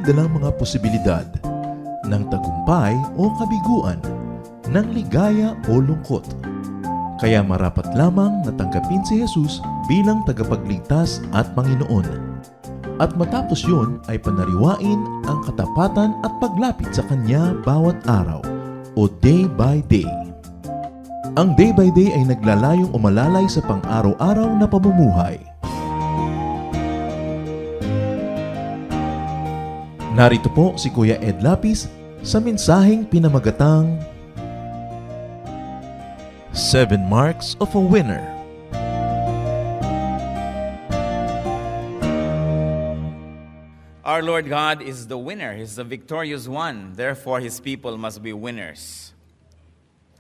dalang mga posibilidad ng tagumpay o kabiguan, ng ligaya o lungkot. Kaya marapat lamang na tanggapin si Jesus bilang tagapagligtas at Panginoon. At matapos yun ay panariwain ang katapatan at paglapit sa Kanya bawat araw o day by day. Ang day by day ay naglalayong umalalay sa pang-araw-araw na pamumuhay. Narito po si Kuya Ed Lapis sa mensaheng pinamagatang 7 Marks of a Winner. Our Lord God is the winner. He's the victorious one. Therefore, His people must be winners.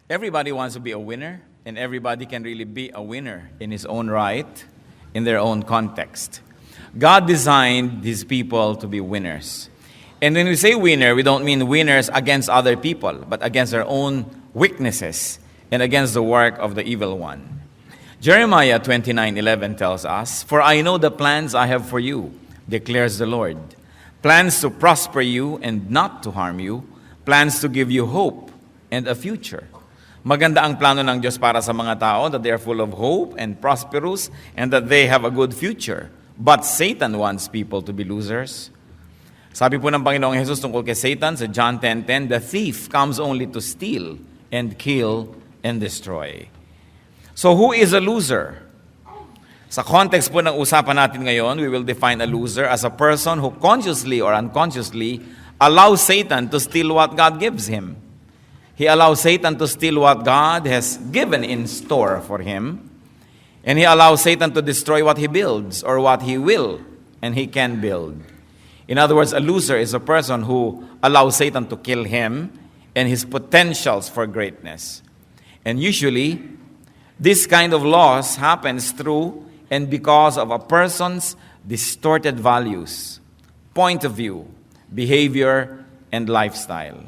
Everybody wants to be a winner, and everybody can really be a winner in his own right, in their own context. God designed His people to be winners. And when we say winner, we don't mean winners against other people, but against their own weaknesses and against the work of the evil one. Jeremiah 29:11 tells us, "For I know the plans I have for you, declares the Lord. Plans to prosper you and not to harm you, plans to give you hope and a future." Maganda ang plano ng Diyos para sa mga tao, that they are full of hope and prosperous and that they have a good future. But Satan wants people to be losers. Sabi po ng Panginoong Jesus tungkol kay Satan sa John 10:10, "The thief comes only to steal and kill and destroy." So who is a loser? Sa context po ng usapan natin ngayon, we will define a loser as a person who consciously or unconsciously allows Satan to steal what God gives him. He allows Satan to steal what God has given in store for him. And he allows Satan to destroy what he builds or what he will and he can build. In other words, a loser is a person who allows Satan to kill him and his potentials for greatness. And usually, this kind of loss happens through and because of a person's distorted values, point of view, behavior, and lifestyle.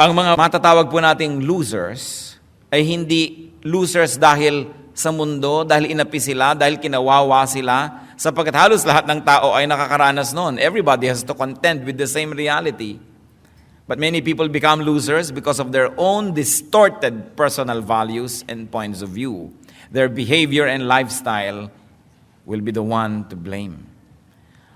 Ang mga matatawag po nating losers ay hindi losers dahil sa mundo, dahil inapi sila, dahil kinawawa sila, sapagkat halos lahat ng tao ay nakakaranas noon. Everybody has to contend with the same reality. But many people become losers because of their own distorted personal values and points of view. Their behavior and lifestyle will be the one to blame.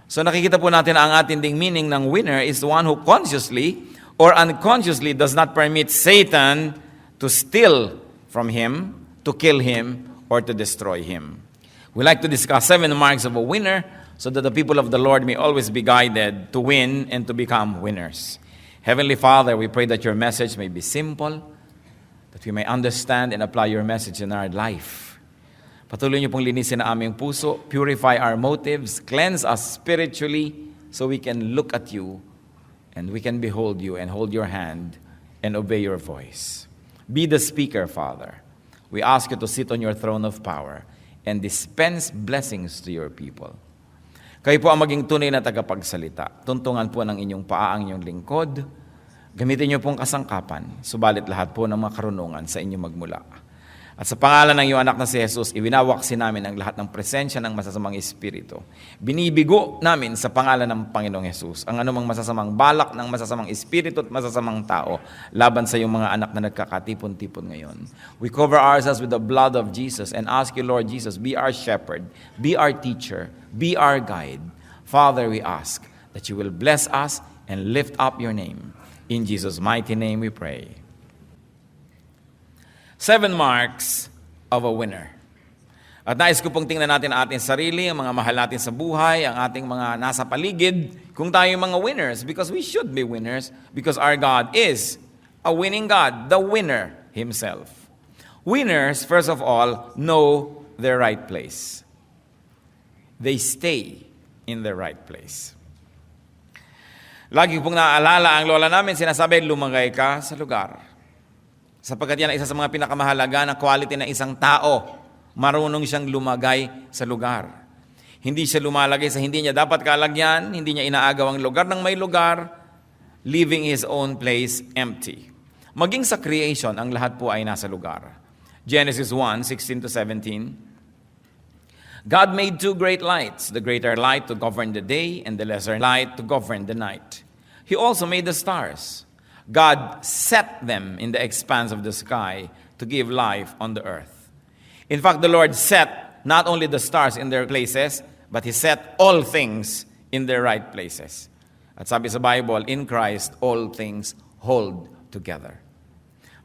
So nakikita po natin ang ating ding meaning ng winner is the one who consciously or unconsciously does not permit Satan to steal from him, to kill him, or to destroy him. We like to discuss 7 marks of a winner so that the people of the Lord may always be guided to win and to become winners. Heavenly Father, we pray that your message may be simple, that we may understand and apply your message in our life. Patuloy niyo pong linisin ang aming puso, purify our motives, cleanse us spiritually so we can look at you and we can behold you and hold your hand and obey your voice. Be the speaker, Father. We ask you to sit on your throne of power and dispense blessings to your people. Kayo po ang maging tunay na tagapagsalita. Tuntungan po ng inyong paa ang inyong lingkod. Gamitin niyo pong kasangkapan, subalit lahat po ng mga karunungan sa inyo magmula. At sa pangalan ng iyong anak na si Jesus, iwinawaksi namin ang lahat ng presensya ng masasamang espiritu. Binibigo namin sa pangalan ng Panginoong Jesus ang anumang masasamang balak ng masasamang espiritu at masasamang tao laban sa iyong mga anak na nagkakatipon-tipon ngayon. We cover ourselves with the blood of Jesus and ask you, Lord Jesus, be our shepherd, be our teacher, be our guide. Father, we ask that you will bless us and lift up your name. In Jesus' mighty name we pray. 7 marks of a winner. At nais ko pong tingnan natin ang ating sarili, ang mga mahal natin sa buhay, ang ating mga nasa paligid, kung tayo yung mga winners, because we should be winners, because our God is a winning God, the winner Himself. Winners, first of all, know their right place. They stay in their right place. Lagi pong naaalala ang lola namin, sinasabi, lumagay ka sa lugar. Sapagkat yan ay isa sa mga pinakamahalaga na quality ng isang tao. Marunong siyang lumagay sa lugar. Hindi siya lumalagay sa hindi niya dapat kalagyan, hindi niya inaagaw ang lugar ng may lugar, leaving his own place empty. Maging sa creation, ang lahat po ay nasa lugar. Genesis 1:16-17. God made two great lights, the greater light to govern the day and the lesser light to govern the night. He also made the stars. God set them in the expanse of the sky to give life on the earth. In fact, the Lord set not only the stars in their places, but He set all things in their right places. At sabi sa Bible, in Christ, all things hold together.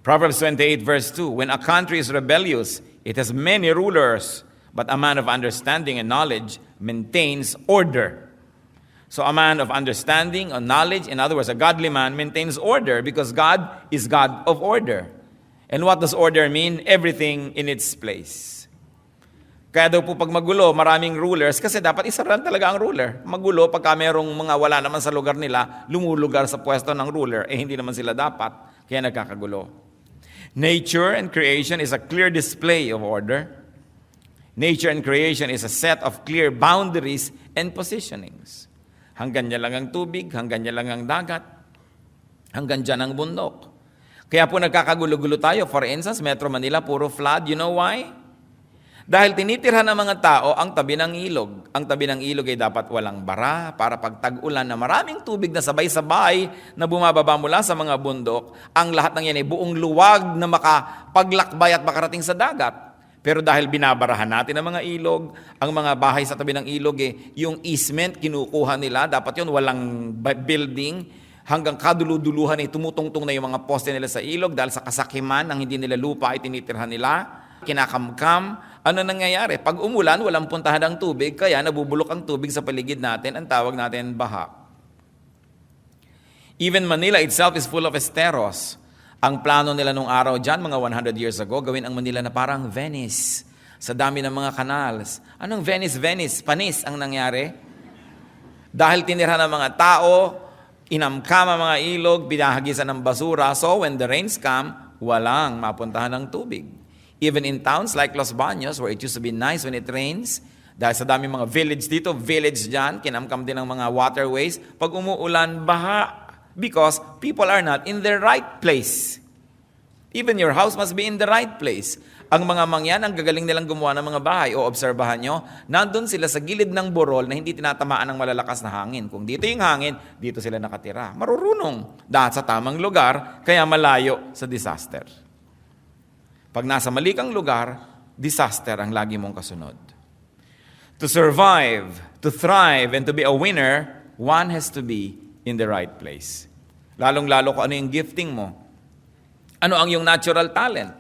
Proverbs 28 verse 2, when a country is rebellious, it has many rulers, but a man of understanding and knowledge maintains order. So a man of understanding or knowledge, in other words, a godly man, maintains order because God is God of order. And what does order mean? Everything in its place. Kaya daw po pag magulo, maraming rulers, kasi dapat isa rin talaga ang ruler. Magulo, pagka merong mga wala naman sa lugar nila, lumulugar sa pwesto ng ruler, hindi naman sila dapat, kaya nagkakagulo. Nature and creation is a clear display of order. Nature and creation is a set of clear boundaries and positionings. Hanggang niya lang ang tubig, hanggang niya lang ang dagat, hanggang dyan ang bundok. Kaya po nagkakagulo-gulo tayo. For instance, Metro Manila, puro flood. You know why? Dahil tinitirhan ng mga tao ang tabi ng ilog. Ang tabi ng ilog ay dapat walang bara para pag tag-ulan na maraming tubig na sabay-sabay na bumababa mula sa mga bundok, ang lahat ng yan ay buong luwag na makapaglakbay at makarating sa dagat. Pero dahil binabarahan natin ang mga ilog, ang mga bahay sa tabi ng ilog, yung easement, kinukuha nila, dapat yun walang building, hanggang kaduluduluhan ay tumutungtong na yung mga poste nila sa ilog dahil sa kasakiman ng hindi nila lupa ay tinitirhan nila, kinakamkam. Ano nangyayari? Pag umulan, walang puntahan ng tubig, kaya nabubulok ang tubig sa paligid natin, ang tawag natin baha. Even Manila itself is full of esteros. Ang plano nila nung araw dyan, mga 100 years ago, gawin ang Manila na parang Venice. Sa dami ng mga canals. Anong Venice? Panis ang nangyari. Dahil tinira ng mga tao, inamkam ang mga ilog, binahagisan ng basura. So when the rains come, walang mapuntahan ng tubig. Even in towns like Los Baños, where it used to be nice when it rains, dahil sa dami mga village dito, village dyan, kinamkam din ng mga waterways, pag umuulan, baha. Because people are not in the right place. Even your house must be in the right place. Ang mga mangyan, ang gagaling nilang gumawa ng mga bahay, o obserbahan nyo, nandun sila sa gilid ng burol na hindi tinatamaan ng malalakas na hangin. Kung dito yung hangin, dito sila nakatira. Marurunong. Dahil sa tamang lugar, kaya malayo sa disaster. Pag nasa mali kang lugar, disaster ang lagi mong kasunod. To survive, to thrive, and to be a winner, one has to be in the right place. Lalong-lalo kung ano yung gifting mo. Ano ang yung natural talent?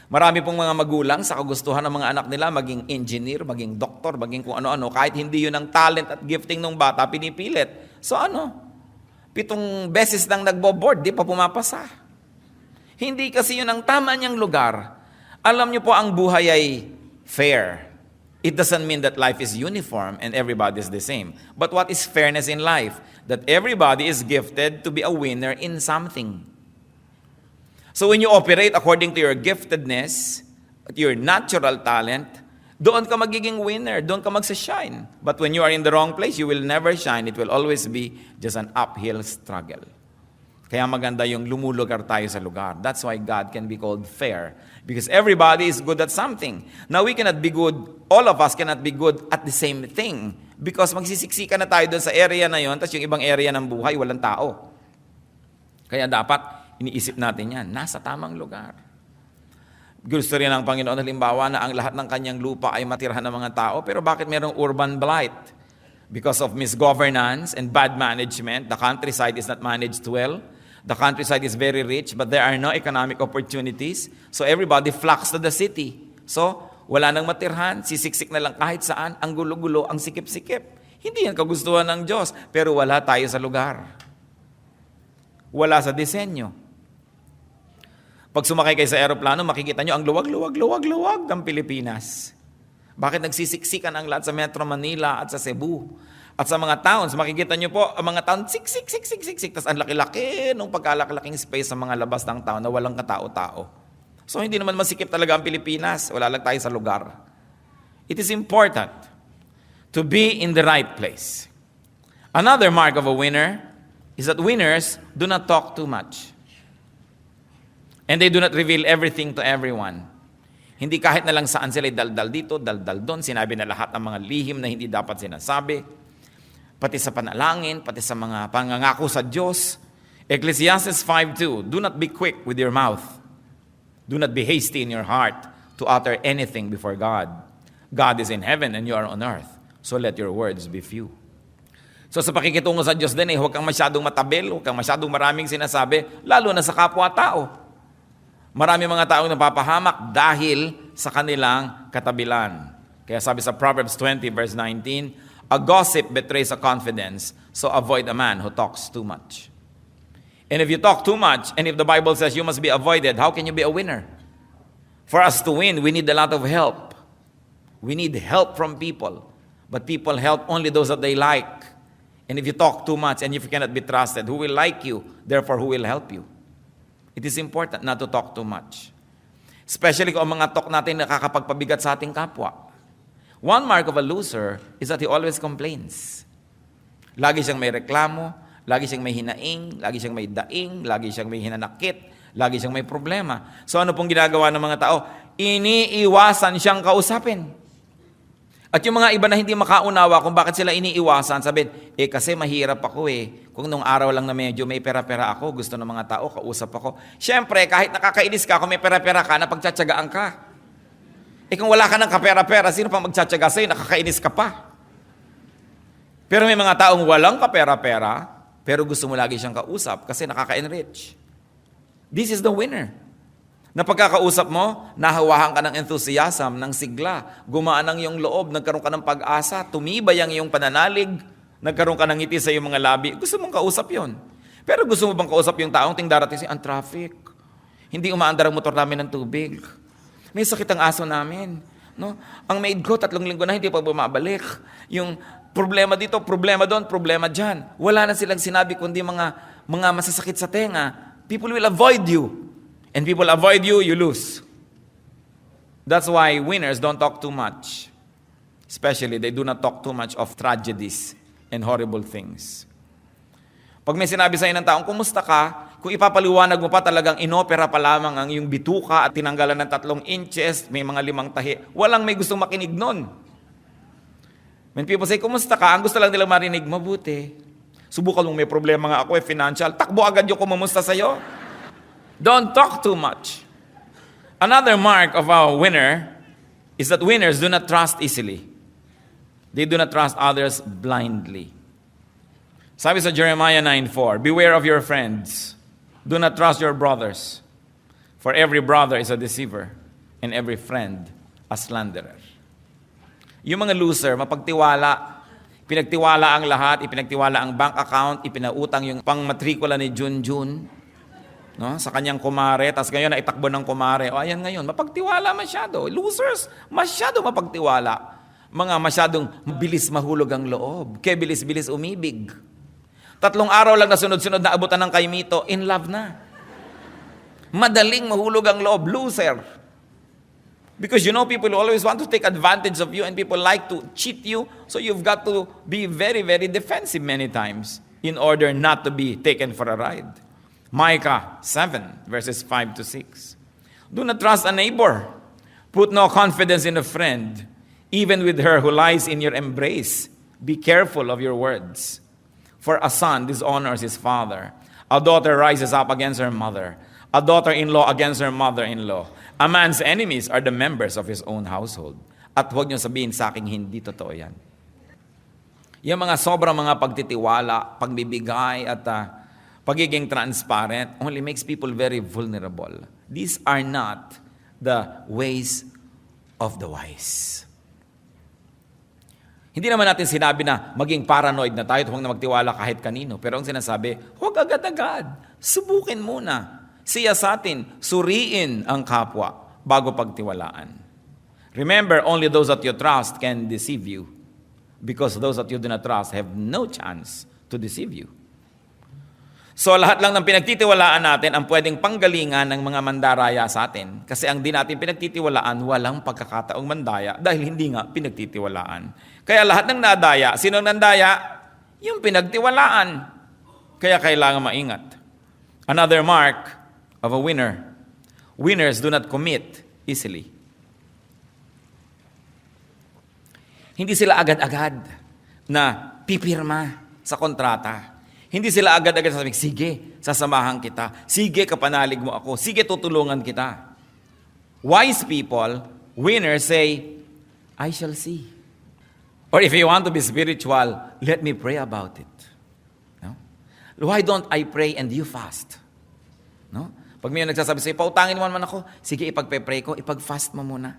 Marami pong mga magulang sa kagustuhan ng mga anak nila maging engineer, maging doktor, maging kung ano-ano. Kahit hindi yun ang talent at gifting ng bata, pinipilit. So 7 beses nang nagbo-board, di pa pumapasa. Hindi kasi yun ang tama niyang lugar. Alam niyo po, ang buhay ay fair. It doesn't mean that life is uniform and everybody is the same. But what is fairness in life? That everybody is gifted to be a winner in something. So when you operate according to your giftedness, your natural talent, doon ka magiging winner, doon ka magsashine. But when you are in the wrong place, you will never shine. It will always be just an uphill struggle. Kaya maganda yung lumulugar tayo sa lugar. That's why God can be called fair. Because everybody is good at something. Now we cannot be good, all of us cannot be good at the same thing. Because magsisiksika na tayo doon sa area na yon, tapos yung ibang area ng buhay, walang tao. Kaya dapat, iniisip natin yan, nasa tamang lugar. Gusto rin ng Panginoon, halimbawa, na ang lahat ng kanyang lupa ay matirhan ng mga tao, pero bakit mayroong urban blight? Because of misgovernance and bad management, the countryside is not managed well. The countryside is very rich, but there are no economic opportunities. So everybody flocks to the city. So, wala nang matirhan, sisiksik na lang kahit saan, ang gulo-gulo, ang sikip-sikip. Hindi yan kagustuhan ng Diyos, pero wala tayo sa lugar. Wala sa disenyo. Pag sumakay kayo sa aeroplano, makikita nyo ang luwag ng Pilipinas. Bakit nagsisiksikan ang lahat sa Metro Manila at sa Cebu? At sa mga towns, makikita nyo po, ang mga towns, siksik. Tapos ang laki-laki nung pagkalaki-laking space sa mga labas ng town na walang katao-tao. So hindi naman masikip talaga ang Pilipinas. Wala lang tayo sa lugar. It is important to be in the right place. Another mark of a winner is that winners do not talk too much. And they do not reveal everything to everyone. Hindi kahit na lang saan sila daldal dito, daldal doon, sinabi na lahat ng mga lihim na hindi dapat sinasabi, pati sa panalangin, pati sa mga pangangako sa Diyos. Ecclesiastes 5:2, do not be quick with your mouth. Do not be hasty in your heart to utter anything before God. God is in heaven and you are on earth, so let your words be few. So sa pakikitungo sa Diyos din, huwag kang masyadong matabil, huwag kang masyadong maraming sinasabi, lalo na sa kapwa-tao. Marami mga taong napapahamak dahil sa kanilang katabilan. Kaya sabi sa Proverbs 20 verse 19, a gossip betrays a confidence, so avoid a man who talks too much. And if you talk too much, and if the Bible says you must be avoided, how can you be a winner? For us to win, we need a lot of help. We need help from people. But people help only those that they like. And if you talk too much and if you cannot be trusted, who will like you? Therefore, who will help you? It is important not to talk too much. Especially kung ang mga talk natin nakakapagpabigat sa ating kapwa. One mark of a loser is that he always complains. Lagi siyang may reklamo, lagi siyang may hinaing, lagi siyang may daing, lagi siyang may hinanakit, lagi siyang may problema. So ano pong ginagawa ng mga tao? Iniiwasan siyang kausapin. At yung mga iba na hindi makaunawa kung bakit sila iniiwasan, sabihin, kasi mahirap ako Kung nung araw lang na medyo may pera-pera ako, gusto ng mga tao, kausap ako. Siyempre, kahit nakakainis ka, kung may pera-pera ka, napagtsatsagaan ka. Kung wala ka ng kapera-pera, sino pa magtsatsaga sa'yo, nakakainis ka pa. Pero may mga taong walang kapera-pera, pero gusto mo lagi siyang kausap kasi nakaka-enrich. This is the winner. Na pagkakausap mo, nahawahan ka ng enthusiasm, ng sigla, gumaan ang iyong loob, nagkaroon ka ng pag-asa, tumibay ang iyong pananalig, nagkaroon ka ng ngiti sa iyong mga labi. Gusto mong kausap yon. Pero gusto mo bang kausap yung taong ting darating ang traffic? Hindi umaandar ang motor namin ng tubig. May sakit ang aso namin. No? Ang maid ko, 3 linggo na hindi pa bumabalik. Yung problema dito, problema doon, problema dyan. Wala na silang sinabi kundi mga masasakit sa tenga. People will avoid you. And people avoid you, you lose. That's why winners don't talk too much. Especially, they do not talk too much of tragedies and horrible things. Pag may sinabi sa'yo ng taong, kumusta ka? Kung ipapaliwanag mo pa talagang inopera pa lamang ang iyong bituka at tinanggalan ng 3 inches, may mga 5 tahi, walang may gustong makinig nun. When people say, kumusta ka? Ang gusto lang nilang marinig, mabuti. Subukan mong may problema nga ako, financial. Takbo agad yung kumusta sa'yo. Don't talk too much. Another mark of a winner is that winners do not trust easily. They do not trust others blindly. Sabi sa Jeremiah 9:4, beware of your friends. Do not trust your brothers. For every brother is a deceiver, and every friend a slanderer. Yung mga loser, mapagtiwala. Pinagtiwala ang lahat, ipinagtiwala ang bank account, ipinautang yung pangmatrikula ni Junjun. No? Sa kanyang kumare, tapos ngayon naitakbo ng kumare. O ayan ngayon, mapagtiwala masyado. Losers, masyado mapagtiwala. Mga masyadong bilis mahulog ang loob. Kaya bilis-bilis umibig. 3 araw lang na sunod-sunod na abutan ng kaimito, in love na. Madaling mahulog ang loob, loser. Because you know people always want to take advantage of you and people like to cheat you, so you've got to be very, very defensive many times in order not to be taken for a ride. Micah 7, verses 5 to 6. Do not trust a neighbor. Put no confidence in a friend, even with her who lies in your embrace. Be careful of your words. For a son dishonors his father. A daughter rises up against her mother. A daughter-in-law against her mother-in-law. A man's enemies are the members of his own household. At huwag niyo sabihin sa akin, hindi totoo yan. Yung mga sobrang mga pagtitiwala, pagbibigay at pagiging transparent only makes people very vulnerable. These are not the ways of the wise. Hindi naman natin sinabi na maging paranoid na tayo at huwag na magtiwala kahit kanino. Pero ang sinasabi, huwag agad-agad. Subukin muna. Siyasatin, suriin ang kapwa bago pagtiwalaan. Remember, only those that you trust can deceive you. Because those that you do not trust have no chance to deceive you. So lahat lang ng pinagtitiwalaan natin ang pwedeng panggalingan ng mga mandaraya sa atin. Kasi ang di natin pinagtitiwalaan, walang pagkakataong mandaya dahil hindi nga pinagtitiwalaan. Kaya lahat ng nadaya, sinong nandaya? Yung pinagtiwalaan. Kaya kailangan maingat. Another mark of a winner. Winners do not commit easily. Hindi sila agad-agad na pipirma sa kontrata. Hindi sila agad-agad sasabihin, sige, sasamahan kita. Sige, kapanalig mo ako. Sige, tutulungan kita. Wise people, winners, say, I shall see. Or if you want to be spiritual, let me pray about it. No? Why don't I pray and you fast? No? Pag may nagsasabi sa'yo, pautangin mo naman ako, sige, ipagpe-pray ko, ipag-fast mo muna.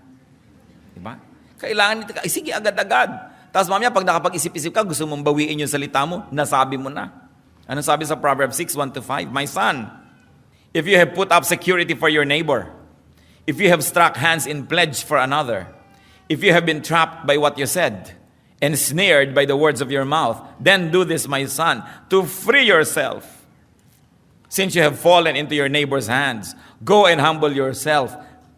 Diba? Kailangan nito, sige, agad-agad. Tapos mamaya, pag nakapag-isip-isip ka, gusto mong bawiin yung salita mo, nasabi mo na. Ano sabi sa Proverbs 6:1-5? My son, if you have put up security for your neighbor, if you have struck hands in pledge for another, if you have been trapped by what you said, and snared by the words of your mouth, then do this, my son, to free yourself. Since you have fallen into your neighbor's hands, go and humble yourself.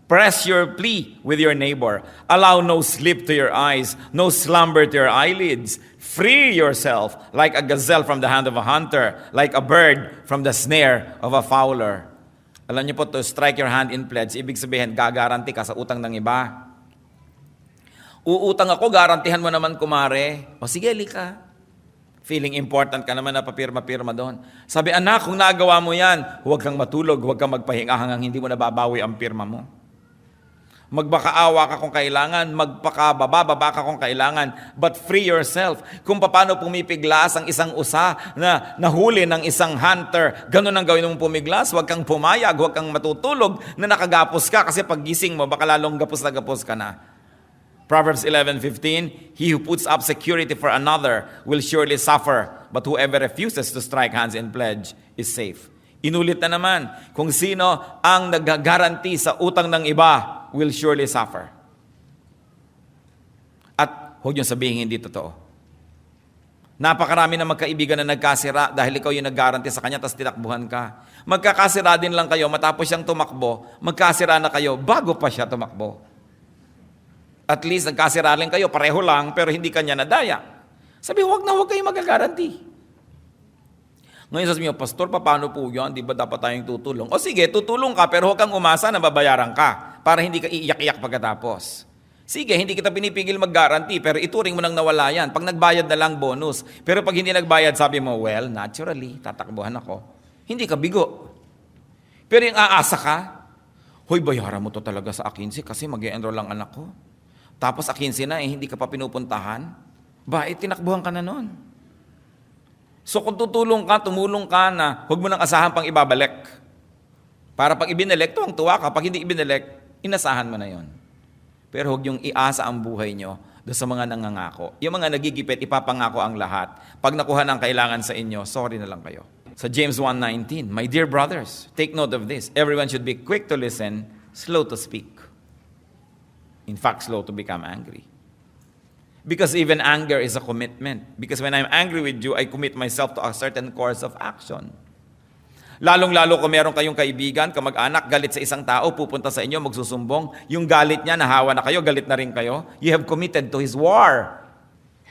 Press your plea with your neighbor. Allow no sleep to your eyes, no slumber to your eyelids. Free yourself like a gazelle from the hand of a hunter, like a bird from the snare of a fowler. Alam niyo po, to strike your hand in pledge, ibig sabihin, gagaranti ka sa utang ng iba. Uutang ako, garantihan mo naman, kumare. O sige, lika. Feeling important ka naman na papirma-pirma doon. Sabi, anak, kung nagawa mo yan, huwag kang matulog, huwag kang magpahinga hanggang hindi mo nababawi ang pirma mo. Magbakaawa ka kung kailangan, magpakababa ka kung kailangan, but free yourself. Kung paano pumipiglas ang isang usa na nahuli ng isang hunter, ganun ang gawin mong pumiglas, huwag kang pumayag, huwag kang matutulog na nakagapos ka kasi pag gising mo, baka lalong gapos na gapos ka na. Proverbs 11:15, he who puts up security for another will surely suffer, but whoever refuses to strike hands in pledge is safe. Inulit na naman, kung sino ang nag-guarantee sa utang ng iba will surely suffer. At huwag niyong sabihin hindi totoo. Napakarami na magkaibigan na nagkasira dahil ikaw yung nag-guarantee sa kanya tapos tinakbuhan ka. Magkakasira din lang kayo matapos siyang tumakbo, magkasira na kayo bago pa siya tumakbo. At least nagkasira rin kayo, pareho lang, pero hindi kanya nadaya. Sabi, huwag kayong mag-guarantee. Ngayon sasabihin niyo, Pastor, paano po yan? Di ba dapat tayong tutulong? O sige, tutulong ka, pero huwag kang umasa na babayaran ka para hindi ka iiyak-iyak pagkatapos. Sige, hindi kita pinipigil mag-guarantee, pero ituring mo nang nawala yan. Pag nagbayad na lang, bonus. Pero pag hindi nagbayad, sabi mo, well, naturally, tatakbuhan ako. Hindi ka bigo. Pero yung aasa ka, hoy, bayaran mo to talaga sa akinsi kasi mag-e-enroll lang anak ko. Tapos akinsi na, hindi ka pa pinupuntahan. Tinakbuhan ka na nun. So kung tutulong ka, tumulong ka na, huwag mo nang asahan pang ibabalik. Para pag ibinalik, tuwang-tuwa ka. Pag hindi ibinalik, inasahan mo na yon. Pero huwag yung iasa ang buhay nyo doon sa mga nangangako. Yung mga nagigipit, ipapangako ang lahat. Pag nakuha ng kailangan sa inyo, sorry na lang kayo. Sa James 1:19, my dear brothers, take note of this. Everyone should be quick to listen, slow to speak. In fact, slow to become angry. Because even anger is a commitment. Because when I'm angry with you, I commit myself to a certain course of action. Lalong-lalo kung meron kayong kaibigan, kamag-anak, galit sa isang tao, pupunta sa inyo, magsusumbong. Yung galit niya, nahawa na kayo, galit na rin kayo. You have committed to his war.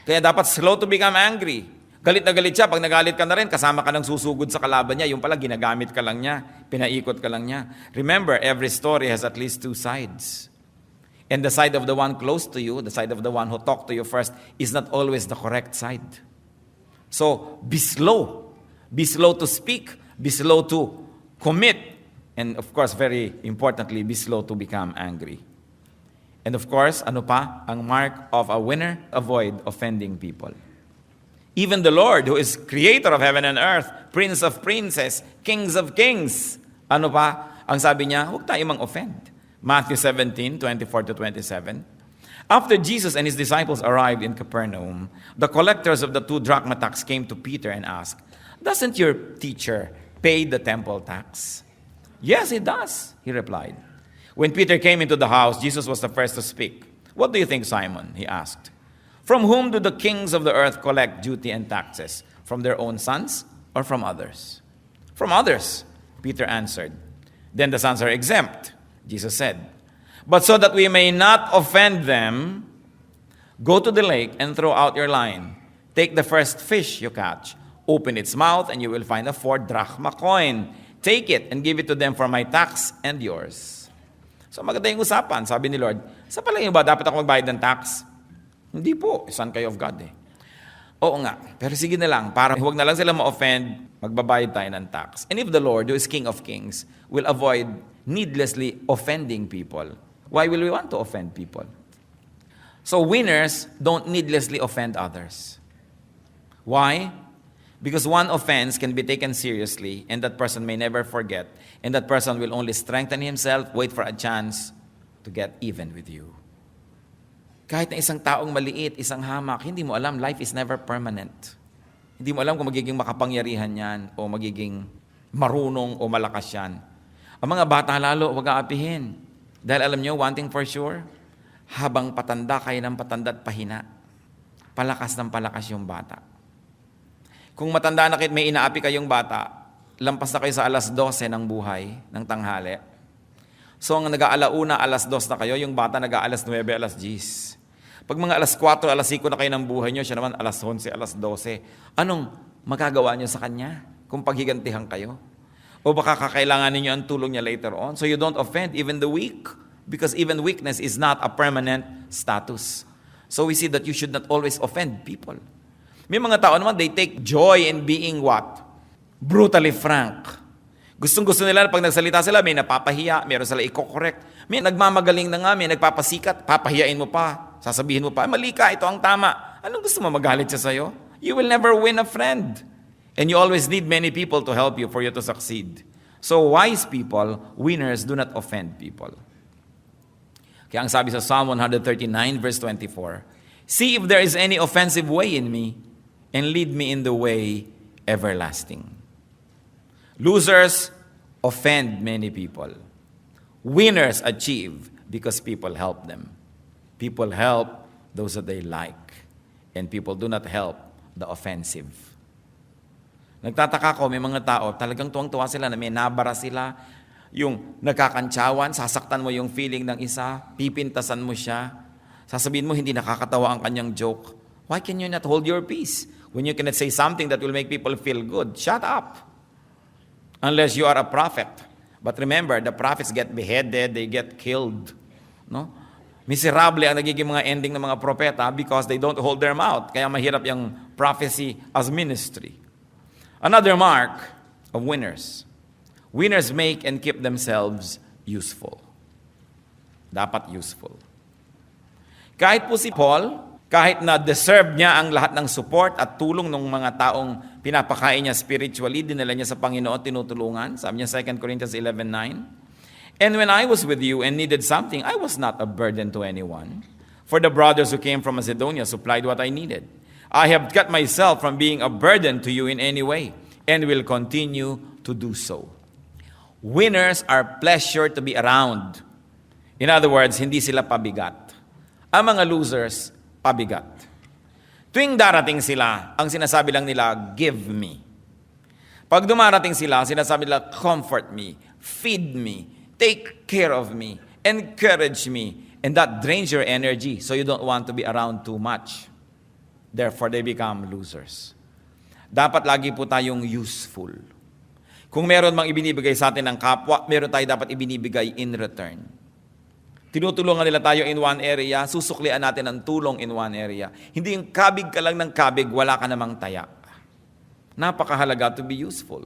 Kaya dapat slow to become angry. Galit na galit siya, pag nagalit ka na rin, kasama ka ng susugod sa kalaban niya. Yung pala, ginagamit ka lang niya, pinaikot ka lang niya. Remember, every story has at least two sides. And the side of the one close to you, the side of the one who talked to you first, is not always the correct side. So, be slow. Be slow to speak. Be slow to commit. And of course, very importantly, be slow to become angry. And of course, ano pa? Ang mark of a winner, avoid offending people. Even the Lord, who is creator of heaven and earth, prince of princes, kings of kings, ano pa? Ang sabi niya, huwag tayo mang-offend. Matthew 17:24-27. After Jesus and his disciples arrived in Capernaum, the collectors of the 2 drachma tax came to Peter and asked, "Doesn't your teacher pay the temple tax?" "Yes, he does," he replied. When Peter came into the house, Jesus was the first to speak. "What do you think, Simon?" he asked. "From whom do the kings of the earth collect duty and taxes? From their own sons or from others?" "From others," Peter answered. "Then the sons are exempt," Jesus said. "But so that we may not offend them, go to the lake and throw out your line. Take the first fish you catch. Open its mouth and you will find a 4 drachma coin. Take it and give it to them for my tax and yours." So maganda yung usapan, sabi ni Lord. Sa palagay ba dapat ako magbayad ng tax? Hindi po, son kayo of God eh. Oo nga, pero sige na lang, para huwag na lang sila ma-offend, magbabayad tayo ng tax. And if the Lord, who is King of Kings, will avoid needlessly offending people, why will we want to offend people? So winners don't needlessly offend others. Why? Because one offense can be taken seriously and that person may never forget, and that person will only strengthen himself, wait for a chance to get even with you. Kahit na isang taong maliit, isang hamak, hindi mo alam, life is never permanent. Hindi mo alam kung magiging makapangyarihan yan o magiging marunong o malakas yan. Ang mga bata lalo, huwag aapihin. Dahil alam nyo, one thing for sure, habang patanda kayo ng patanda at pahina, palakas ng palakas yung bata. Kung matanda na kayo, may inaapi kayong bata, lampas na kayo sa 12:00 ng buhay, ng tanghali. So, ang nag-aalauna, 2:00 na kayo, yung bata nag-9, 10:00. Pag mga 4, 5 na kayo ng buhay nyo, siya naman 11, 12. Anong magagawa nyo sa kanya kung paghigantihan kayo? O baka kakailangan ninyo ang tulong niya later on? So you don't offend even the weak, because even weakness is not a permanent status. So we see that you should not always offend people. May mga tao naman, they take joy in being what? Brutally frank. Gustong-gusto nila pag nagsalita sila, may napapahiya, meron sila i-correct. May nagmamagaling na nga, may nagpapasikat, papahiyain mo pa. Sasabihin mo pa, mali ka, ito ang tama. Anong gusto mo, magalit siya sa'yo? You will never win a friend. And you always need many people to help you for you to succeed. So wise people, winners, do not offend people. Kaya ang sabi sa Psalm 139 verse 24, see if there is any offensive way in me, and lead me in the way everlasting. Losers offend many people. Winners achieve because people help them. People help those that they like. And people do not help the offensive. Nagtataka ko, may mga tao, talagang tuwang-tuwa sila na may nabara sila, yung nagkakantsawan, sasaktan mo yung feeling ng isa, pipintasan mo siya, sasabihin mo hindi nakakatawa ang kanyang joke. Why can you not hold your peace? When you cannot say something that will make people feel good, shut up. Unless you are a prophet. But remember, the prophets get beheaded, they get killed. No? Miserable ang nagiging mga ending ng mga propeta because they don't hold their mouth. Kaya mahirap yung prophecy as ministry. Another mark of winners. Winners make and keep themselves useful. Dapat useful. Kahit po si Paul, kahit na deserve niya ang lahat ng support at tulong ng mga taong pinapakain niya spiritually, dinala niya sa Panginoon, tinutulungan. Sabi niya 2 Corinthians 11:9. And when I was with you and needed something, I was not a burden to anyone. For the brothers who came from Macedonia supplied what I needed. I have cut myself from being a burden to you in any way, and will continue to do so. Winners are pleasure to be around. In other words, hindi sila pabigat. Ang mga losers, pabigat. Tuwing darating sila, ang sinasabi lang nila, give me. Pag dumarating sila, sinasabi nila, comfort me, feed me, take care of me, encourage me, and that drains your energy, so you don't want to be around too much. Therefore, they become losers. Dapat lagi po tayong useful. Kung meron mang ibinibigay sa atin ng kapwa, meron tayo dapat ibinibigay in return. Tinutulungan nila tayo in one area, susuklian natin ang tulong in one area. Hindi yung kabig ka lang ng kabig, wala ka namang taya. Napakahalaga to be useful.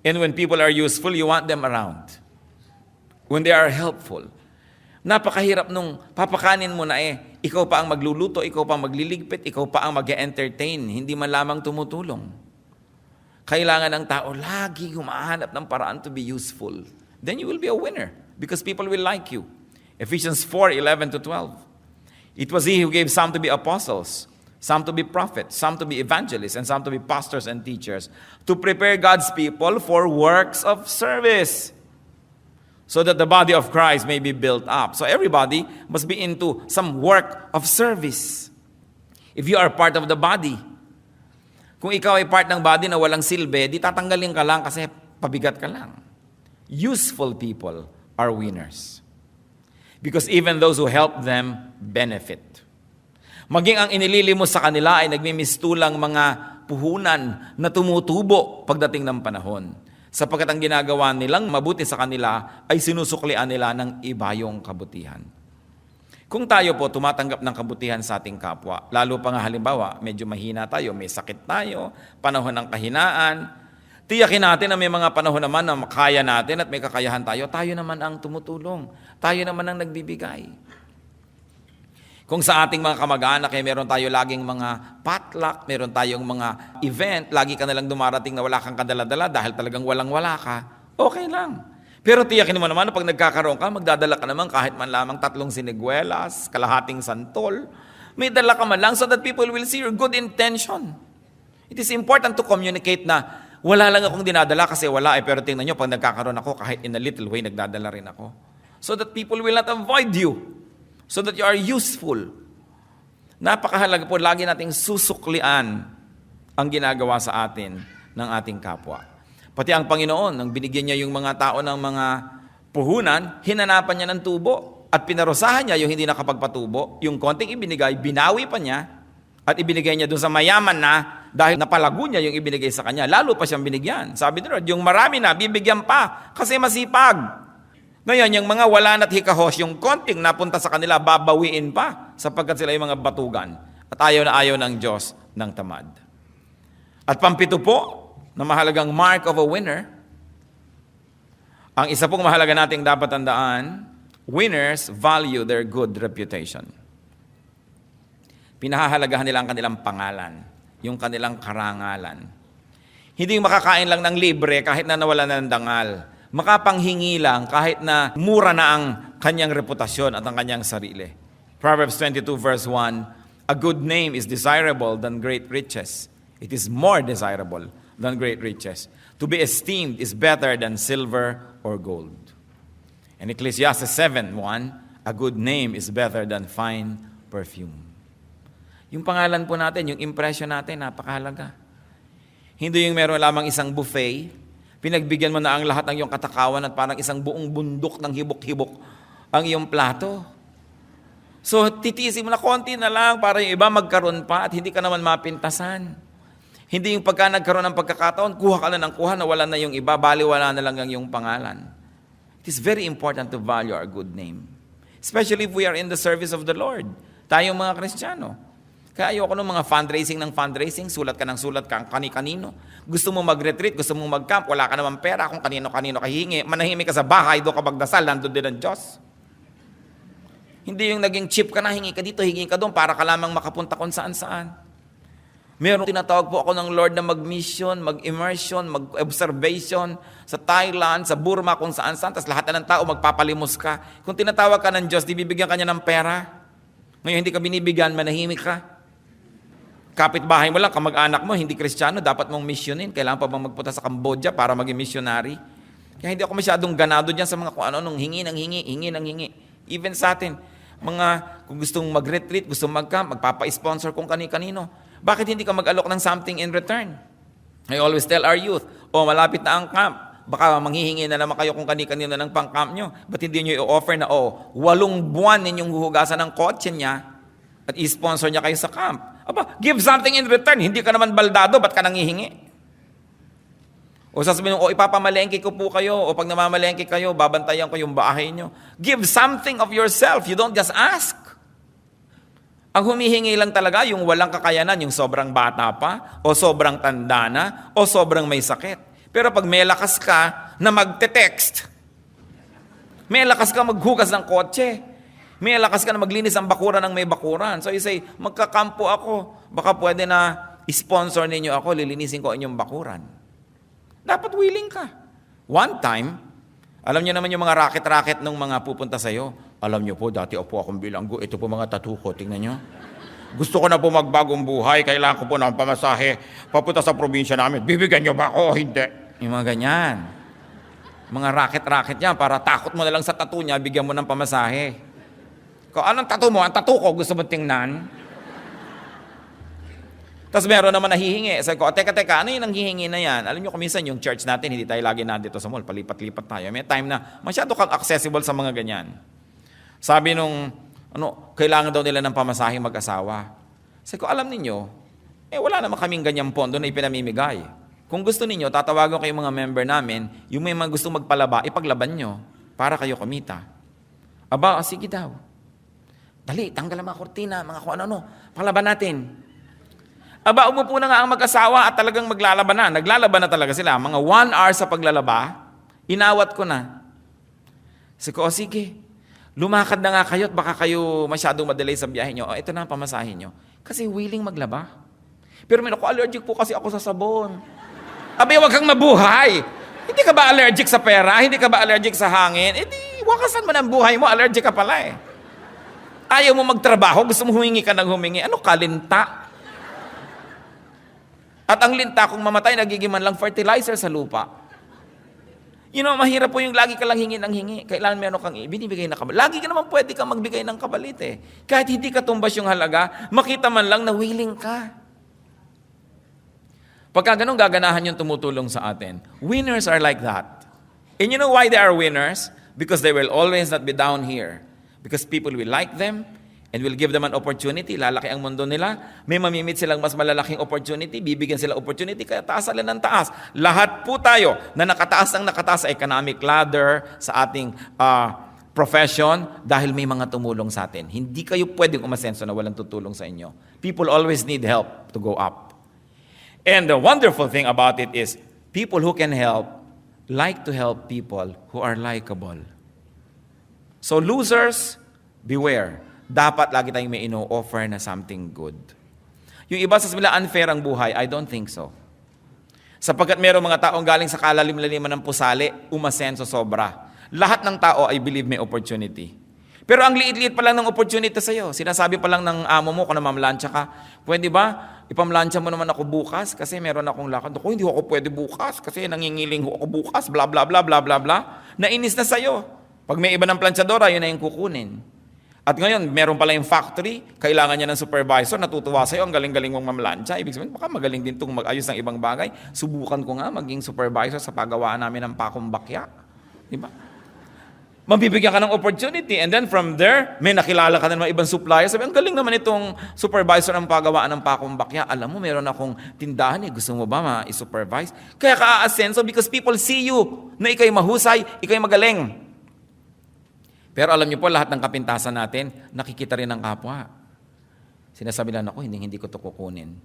And when people are useful, you want them around. When they are helpful. Napakahirap nung papakanin mo na ikaw pa ang magluluto, ikaw pa ang magliligpit, ikaw pa ang mag-entertain, hindi man lamang tumutulong. Kailangan ng tao lagi humahanap ng paraan to be useful. Then you will be a winner because people will like you. Ephesians 4:11-12. It was he who gave some to be apostles, some to be prophets, some to be evangelists, and some to be pastors and teachers, to prepare God's people for works of service, so that the body of Christ may be built up. So everybody must be into some work of service. If you are part of the body, kung ikaw ay part ng body na walang silbi, di tatanggalin ka lang kasi pabigat ka lang. Useful people are winners. Because even those who help them benefit. Maging ang inililimos sa kanila ay nagmimistulang mga puhunan na tumutubo pagdating ng panahon. Sapagkat ang ginagawa nilang mabuti sa kanila ay sinusuklian nila ng ibayong kabutihan. Kung tayo po tumatanggap ng kabutihan sa ating kapwa, lalo pa nga halimbawa, medyo mahina tayo, may sakit tayo, panahon ng kahinaan, tiyakin natin na may mga panahon naman na makaya natin at may kakayahan tayo, tayo naman ang tumutulong, tayo naman ang nagbibigay. Kung sa ating mga kamag-anak, meron tayo laging mga potluck, meron tayong mga event, lagi ka nalang dumarating na wala kang kadala-dala dahil talagang walang-wala ka, okay lang. Pero tiyakin mo naman na pag nagkakaroon ka, magdadala ka naman kahit man lamang 3 siniguelas, kalahating santol. May dala ka man lang so that people will see your good intention. It is important to communicate na wala lang akong dinadala kasi wala pero tingnan nyo, pag nagkakaroon ako, kahit in a little way, nagdadala rin ako. So that people will not avoid you. So that you are useful. Napakahalaga po, lagi nating susuklian ang ginagawa sa atin ng ating kapwa. Pati ang Panginoon, nang binigyan niya yung mga tao ng mga puhunan, hinanapan niya ng tubo at pinarusahan niya yung hindi nakapagpatubo. Yung konting ibinigay, binawi pa niya at ibinigay niya doon sa mayaman na dahil napalago niya yung ibinigay sa kanya. Lalo pa siyang binigyan. Sabi ni Lord, yung marami na, bibigyan pa kasi masipag. Ngayon, yung mga wala na't hikahos, yung konting napunta sa kanila, babawiin pa sapagkat sila yung mga batugan. At ayaw na ayaw ng Diyos ng tamad. At pampito po, na mahalagang mark of a winner, ang isa pong mahalaga nating dapat tandaan, winners value their good reputation. Pinahahalagahan nila ang kanilang pangalan, yung kanilang karangalan. Hindi yung makakain lang ng libre kahit na nawala na ng dangal. Makapanghingi lang kahit na mura na ang kanyang reputasyon at ang kanyang sarili. Proverbs 22 verse 1, a good name is desirable than great riches. It is more desirable than great riches. To be esteemed is better than silver or gold. And Ecclesiastes 7:1, a good name is better than fine perfume. Yung pangalan po natin, yung impression natin, napakahalaga. Hindi yung meron lamang isang buffet, pinagbigyan mo na ang lahat ng iyong katakawan at parang isang buong bundok ng hibok-hibok ang iyong plato. So, titiisin mo na konti na lang para yung iba magkaroon pa at hindi ka naman mapintasan. Hindi yung pagka nagkaroon ng pagkakataon, kuha ka na ng kuha, nawala na yung iba, baliwala na lang ang yung pangalan. It is very important to value our good name. Especially if we are in the service of the Lord. Tayong mga Kristiyano. Kaya ayoko ng mga fundraising, sulat ka ng sulat ka, kani-kanino. Gusto mo mag-retreat, gusto mo mag-camp, wala ka naman pera, kung kanino-kanino ka hihingi, manahimik ka sa bahay, doon ka magdasal, nandun din ang Diyos. Hindi yung naging cheap ka na, hingi ka dito, hingi ka doon, para ka lamang makapunta kung saan-saan. Meron tinatawag po ako ng Lord na mag-mission, mag-immersion, mag-observation sa Thailand, sa Burma, kung saan-saan. Tapos lahat na ng tao magpapalimos ka. Kung tinatawag ka ng Diyos, di bibigyan ka niya ng pera. Ngayon hindi ka binibigyan, manahimik ka. Kapitbahay mo lang, kamag-anak mo, hindi Kristiyano, dapat mong missionin. Kailangan pa bang magpunta sa Cambodia para maging missionary? Kaya hindi ako masyadong ganado dyan sa mga kung ano, nung hingi ng hingi. Even sa atin, kung gustong mag-retreat, gustong mag-camp, magpapa-sponsor kung kani-kanino. Bakit hindi ka mag-alok ng something in return? I always tell our youth, malapit na ang camp. Baka manghihingi na naman kayo kung kani-kanino ng pang-camp nyo. Ba't hindi nyo i-offer na, 8 buwan ninyong huhugasan ng kotse niya at i-sponsor niya kayo sa camp? Give something in return. Hindi ka naman baldado, ba't ka nanghihingi? O sasabihin mo, ipapamalengke ko po kayo, o pag namamalengke kayo, babantayan ko yung bahay nyo. Give something of yourself. You don't just ask. Ang humihingi lang talaga yung walang kakayanan, yung sobrang bata pa, o sobrang tanda na, o sobrang may sakit. Pero pag may lakas ka na magte-text, may lakas ka maghugas ng kotse, may lakas ka na maglinis ang bakuran ng may bakuran. So you say, magkakampo ako, baka pwede na sponsor ninyo ako, lilinisin ko inyong bakuran. Dapat willing ka. One time, alam niyo naman yung mga racket-racket ng mga pupunta sa'yo. Alam niyo po, dati po akong bilanggo. Ito po mga tattoo ko. Tingnan niyo. Gusto ko na po magbagong buhay. Kailangan ko po ng pamasahe. Papunta sa probinsya namin. Bibigyan niyo ba ako? Hindi. Yung mga ganyan. Mga racket-racket yan. Para takot mo na lang sa tattoo niya, bigyan mo ng pamasahe. Kung anong tattoo mo? Ang tattoo ko, gusto mo tingnan? Tapos meron naman nahihingi. Sabi ko, teka, ano yung nanghihingi na yan? Alam nyo, kuminsan yung church natin, hindi tayo lagi nandito sa mall, palipat-lipat tayo. May time na masyado kang accessible sa mga ganyan. Sabi nung, kailangan daw nila ng pamasahing mag-asawa. Sabi ko, alam ninyo, wala naman kaming ganyang pondo na ipinamimigay. Kung gusto ninyo, tatawagan kayo mga member namin, yung may mga gusto magpalaba, ipaglaban nyo, para kayo kumita. Sige daw. Dali, tanggal ang mga kortina, mga kung ano-ano. Panglaban natin. Aba, umupo na nga ang mag-asawa at talagang maglalaban na. Naglalaban na talaga sila. Mga 1 hour sa paglalaba, inawat ko na. Sabi ko, sige, lumakad na nga kayo at baka kayo masyadong madelay sa biyahe nyo. Ito na ang pamasahin nyo. Kasi willing maglaba. Pero may naku, allergic po kasi ako sa sabon. Abi, wag kang mabuhay. Hindi ka ba allergic sa pera? Hindi ka ba allergic sa hangin? Eh di, wakasan mo ng buhay mo, allergic ka pala eh. Ayaw mo magtrabaho, gusto mo humingi ka ng humingi. Ano ka, linta? At ang linta kung mamatay, nagiging man lang fertilizer sa lupa. Mahirap po yung lagi ka lang hingi ng hingi. Kailangan meron kang binibigay na kabalit. Lagi ka naman pwede kang magbigay ng kabalit eh. Kahit hindi ka tumbas yung halaga, makita man lang na willing ka. Pagka ganun gaganahan yung tumutulong sa atin. Winners are like that. And you know why they are winners? Because they will always not be down here. Because people will like them, and will give them an opportunity. Lalaki ang mundo nila. May mamimit silang mas malalaking opportunity. Bibigyan sila opportunity. Kaya taas sila ng taas. Lahat po tayo na nakataas sa economic ladder, sa ating profession, dahil may mga tumulong sa atin. Hindi kayo pwedeng umasenso na walang tutulong sa inyo. People always need help to go up. And the wonderful thing about it is, people who can help, like to help people who are likable. So losers, beware. Dapat lagi tayong may ino-offer na something good. Yung iba sa nila unfair ang buhay, I don't think so. Sapagkat mayroong mga taong galing sa kalalim-laliman ng pusali, umasenso sobra. Lahat ng tao, I believe, may opportunity. Pero ang liit-liit pa lang ng opportunity sa'yo. Sinasabi pa lang ng amo mo kung namamlansya ka, pwede ba, ipamlansya mo naman ako bukas kasi meron akong lakad. Ako, hindi ako pwede bukas kasi nangingiling ako bukas, bla bla bla bla bla bla. Nainis na sa'yo. Pag may iba ng planchadora, yun na yung kukunin. At ngayon, meron pala yung factory, kailangan niya ng supervisor, natutuwa sa'yo, ang galing-galing mong mamlansya. Ibig sabihin, baka magaling din itong mag-ayos ng ibang bagay. Subukan ko nga maging supervisor sa paggawaan namin ng pakumbakya. Di ba? Mabibigyan ka ng opportunity, and then from there, may nakilala ka ng mga ibang supplier. Sabi, ang galing naman itong supervisor ng paggawaan ng pakumbakya. Alam mo, meron akong tindahan eh. Gusto mo ba ma-supervise? Kaya ka-asenso because people see you na ikaw'y mahusay, ikaw'y magaling. Pero alam niyo po, lahat ng kapintasan natin, nakikita rin ng kapwa. Sinasabi lang ako, hindi ko ito kukunin.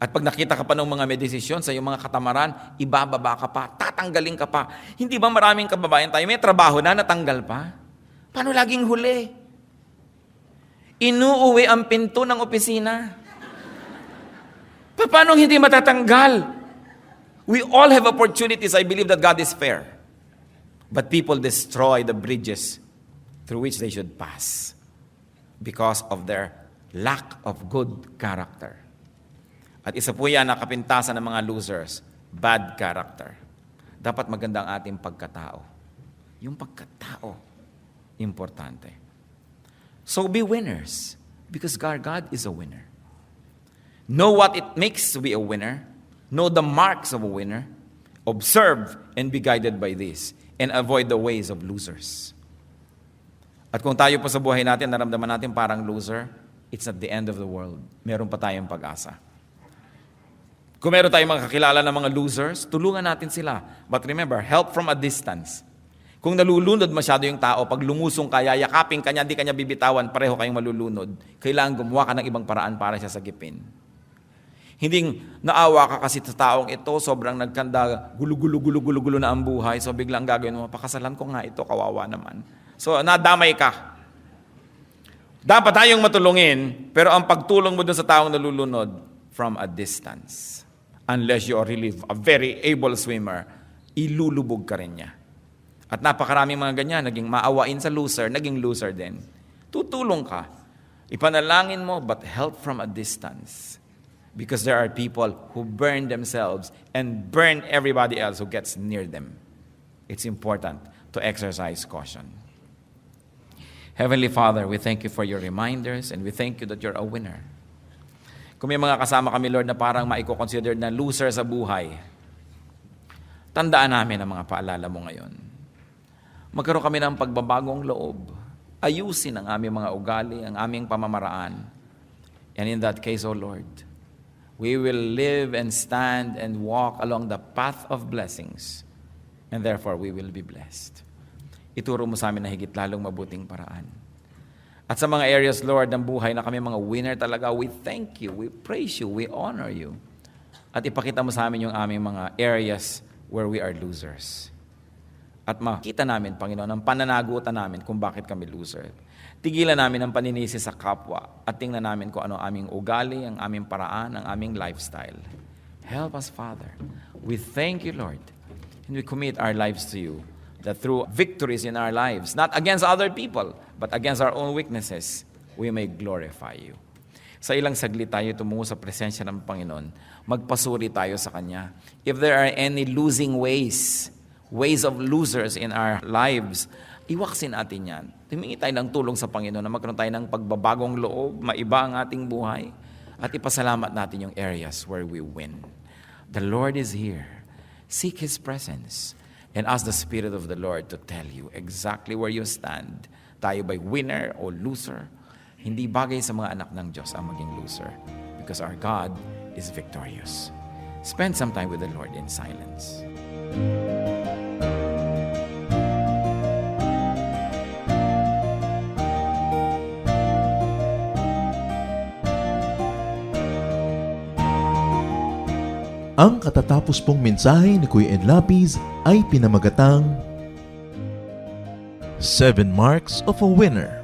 At pag nakita ka pa ng mga may desisyon sa iyong mga katamaran, ibababa ka pa, tatanggalin ka pa. Hindi ba maraming kababayan tayo, may trabaho na, natanggal pa? Paano laging huli? Inuuwi ang pinto ng opisina. Paano hindi matatanggal? We all have opportunities. I believe that God is fair. But people destroy the bridges through which they should pass because of their lack of good character. At isa po yan na kapintasan ng mga losers, bad character. Dapat maganda ang ating pagkatao. Yung pagkatao, importante. So be winners because God is a winner. Know what it makes to be a winner. Know the marks of a winner. Observe and be guided by this. And avoid the ways of losers. At kung tayo po sa buhay natin, naramdaman natin parang loser, it's not the end of the world. Meron pa tayong pag-asa. Kung meron tayong mga kakilala ng mga losers, tulungan natin sila. But remember, help from a distance. Kung nalulunod masyado yung tao, pag lumusong ka, yayakapin ka niya, di ka niya bibitawan, pareho kayong malulunod. Kailangan gumawa ka ng ibang paraan para siya sagipin. Hindi naawa ka kasi sa taong ito, sobrang nagkanda, gulo-gulo na ang buhay. So biglang gagawin mo, pakasalan ko nga ito, kawawa naman. So nadamay ka. Dapat tayong matulungin, pero ang pagtulong mo dun sa taong nalulunod, from a distance. Unless you are really a very able swimmer, ilulubog ka rin niya. At napakaraming mga ganyan, naging maawain sa loser, naging loser din. Tutulong ka. Ipanalangin mo, but help from a distance. Because there are people who burn themselves and burn everybody else who gets near them. It's important to exercise caution. Heavenly Father, we thank you for your reminders and we thank you that you're a winner. Kung may mga kasama kami, Lord, na parang maiko-consider na loser sa buhay, tandaan namin ang mga paalala mo ngayon. Magkaroon kami ng pagbabagong loob. Ayusin ang aming mga ugali, ang aming pamamaraan. And in that case, O Lord, we will live and stand and walk along the path of blessings. And therefore, we will be blessed. Ituro mo sa amin na higit lalong mabuting paraan. At sa mga areas, Lord, ng buhay na kami mga winner talaga, we thank you, we praise you, we honor you. At ipakita mo sa amin yung aming mga areas where we are losers. At makita namin, Panginoon, ang pananagutan namin kung bakit kami loser. Tigilan namin ang paninisi sa kapwa at tingnan namin kung ano aming ugali, ang aming paraan, ang aming lifestyle. Help us, Father. We thank you, Lord. And we commit our lives to you, that through victories in our lives, not against other people, but against our own weaknesses, we may glorify you. Sa ilang saglit tayo tumungo sa presensya ng Panginoon, magpasuri tayo sa Kanya. If there are any losing ways of losers in our lives, iwaksin natin yan. Humingi tayo ng tulong sa Panginoon na magkaroon tayo ng pagbabagong loob, maiba ang ating buhay, at ipasalamat natin yung areas where we win. The Lord is here. Seek His presence and ask the Spirit of the Lord to tell you exactly where you stand. Tayo ba'y winner o loser? Hindi bagay sa mga anak ng Diyos ang maging loser because our God is victorious. Spend some time with the Lord in silence. Ang katatapos pong mensahe ni Kuya Ed Lapiz ay pinamagatang 7 Marks of a Winner.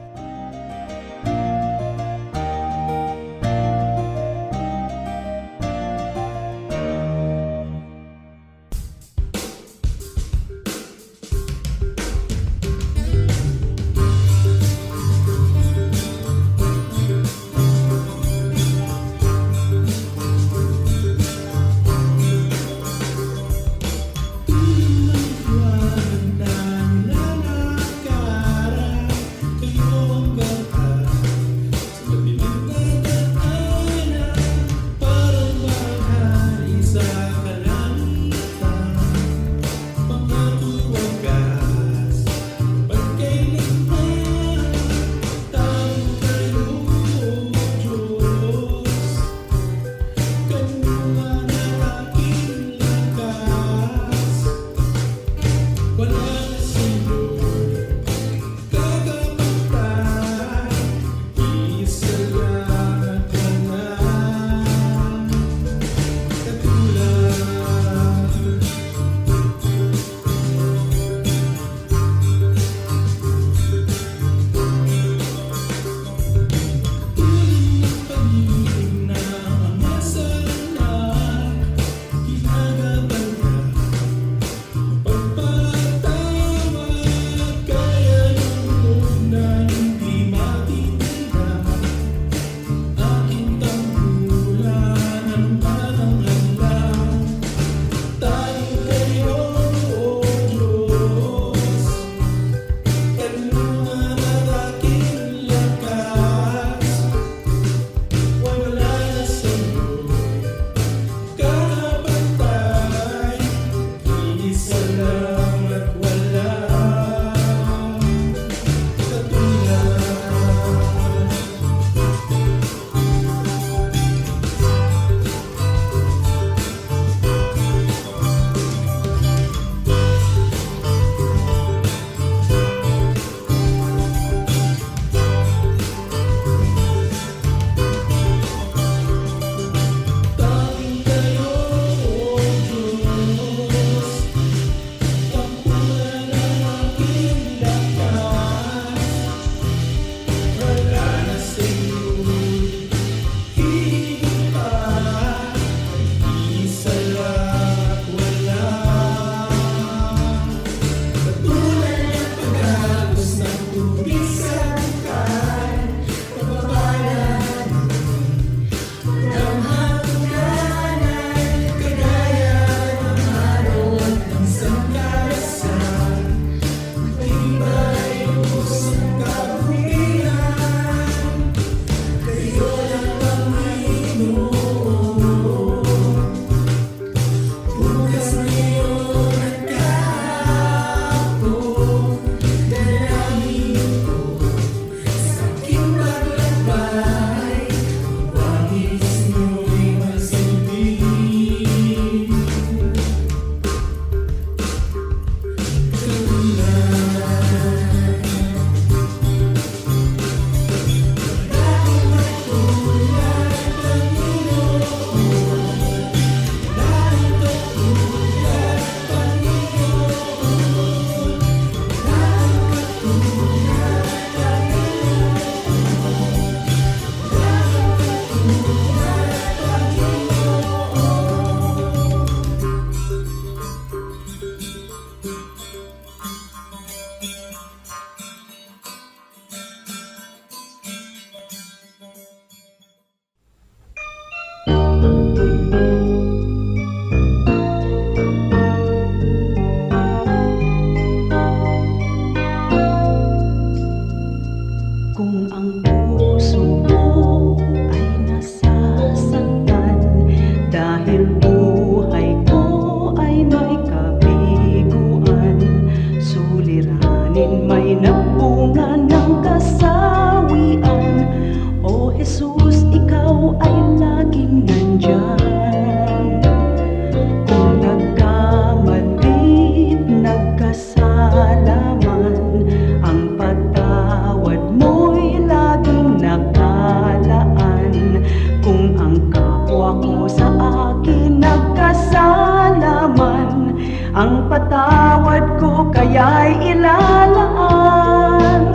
kaya'y ilalaan.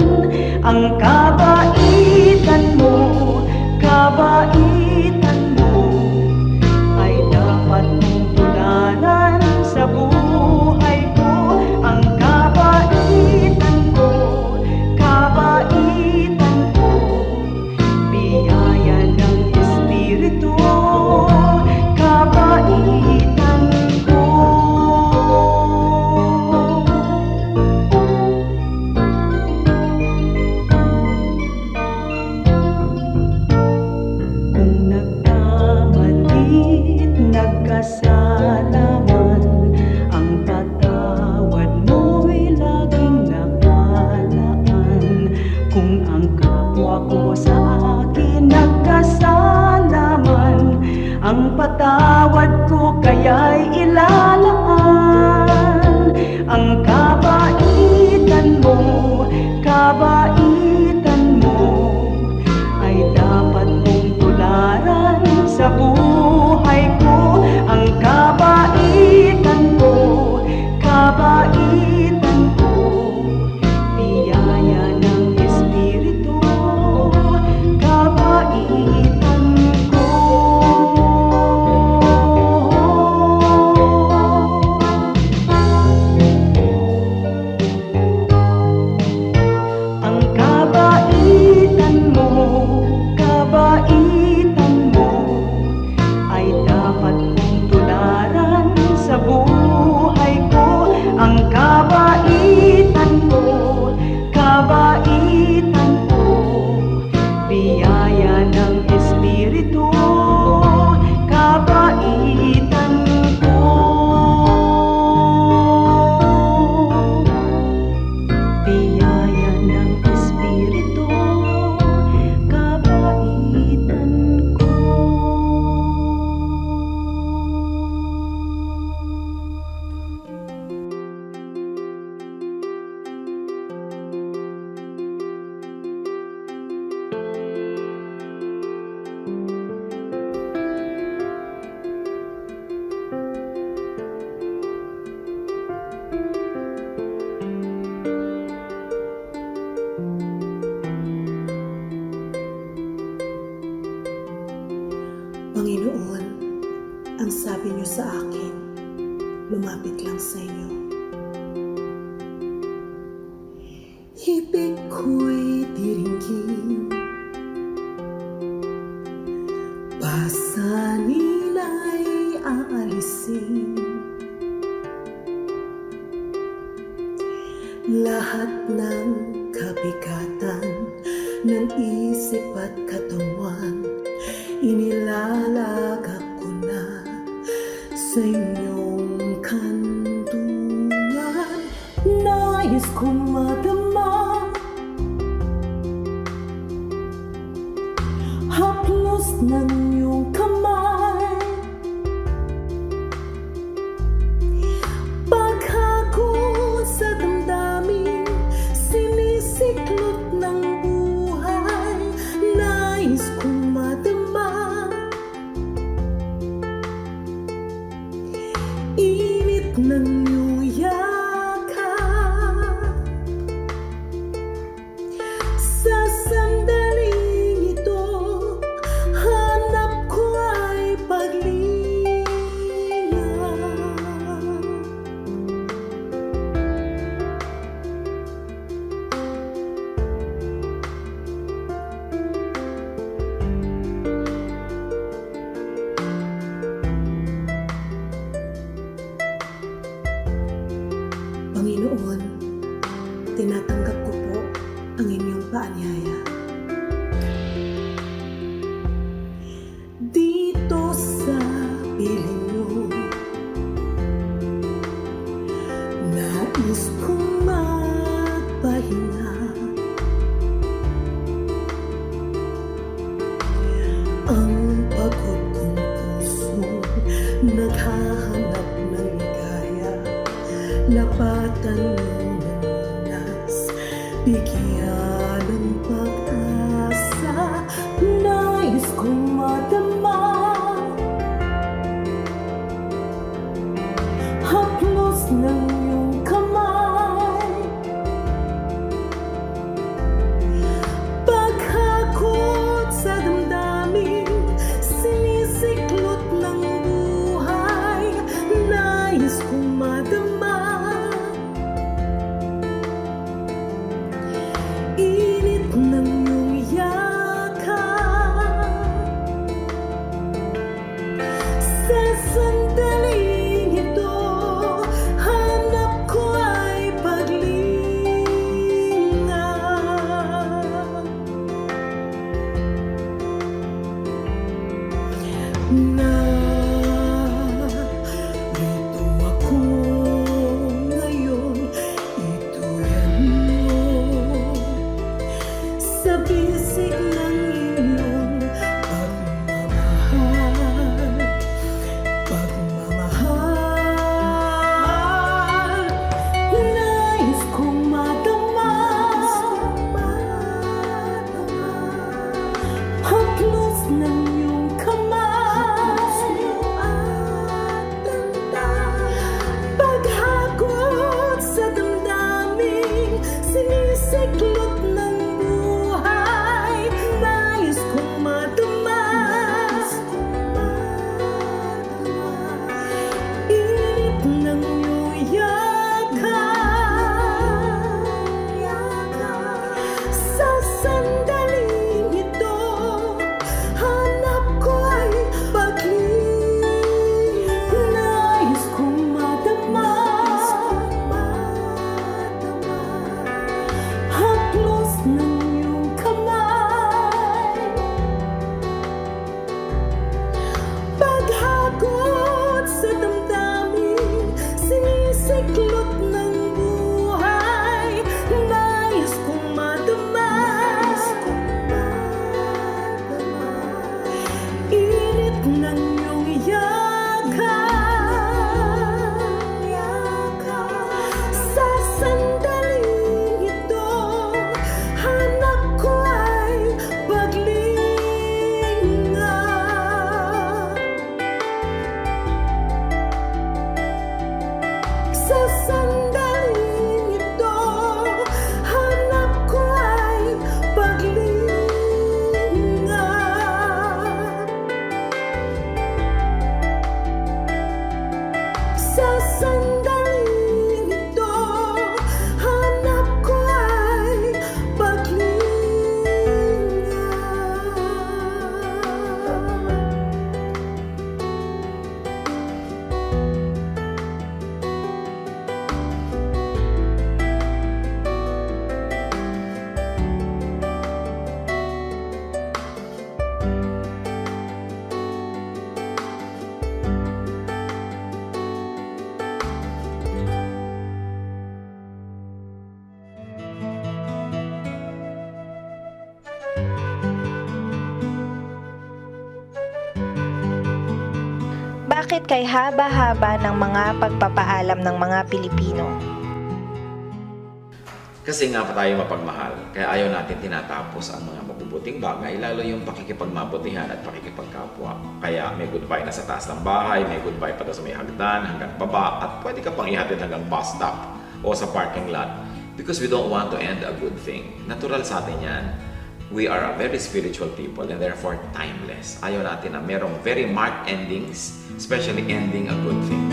Ang kabaitan mo ay dapat mong tularan sa buhay ko. Ang kabaitan mo, biyaya ng Espiritu, kabaitan ko. Kung nagkamalit, nagkasala man, ang patawad mo'y laging nakalaan. Kung ang kapwa ko sa akin nagkasala man, ang patawad ko kaya'y ilalaan. Ang kabaitan mo ay dapat mong tularan sa buhay ko. Ang kabaitan ko, biyaya ng Espiritu, kabaitan ko. Ang kabaitan mo ay dapat kong tularan sa buhay ko. Ang kabaitan mo, biyaya ng Espiritu, kabaitan ko. Biyaya ng Espiritu, kabaitan ko. Panginoon, ang sabi niyo sa akin, lumapit lang sa inyo. Ibig ko'y diringgin, pasanin ay aalisin. Lahat ng kabigatan ng isip at katawan, inilalagak ko na sa inyong kanlungan. Nais kong madama haplos ng iyong kamay, paghako sa damdamin, sinisiklot ng buhay. Nais kong madama init ng iyong yakap. Sa sandaling ito, hanap ko ay paglingaw. Panginoon, tinatanggap ko po ang inyong paanyaya. Dito sa piling niyo, nais kong magpahinga. Ang pagod kong puso naghahanap ng ligaya. Lapatan ng lunas, bigyan ng kay haba-haba ng mga pagpapaalam ng mga Pilipino. Kasi nga pa tayo mapagmahal, kaya ayaw natin tinatapos ang mga mabubuting bagay, lalo yung pakikipagmabutihan at pakikipagkapwa. Kaya may goodbye na sa taas ng bahay, may goodbye pa daw sa may hagdan, hanggang baba, at pwede ka pang ihatid hanggang bus stop o sa parking lot. Because we don't want to end a good thing. Natural sa atin yan. We are a very spiritual people and therefore timeless. Ayaw natin na merong very marked endings, especially ending a good thing.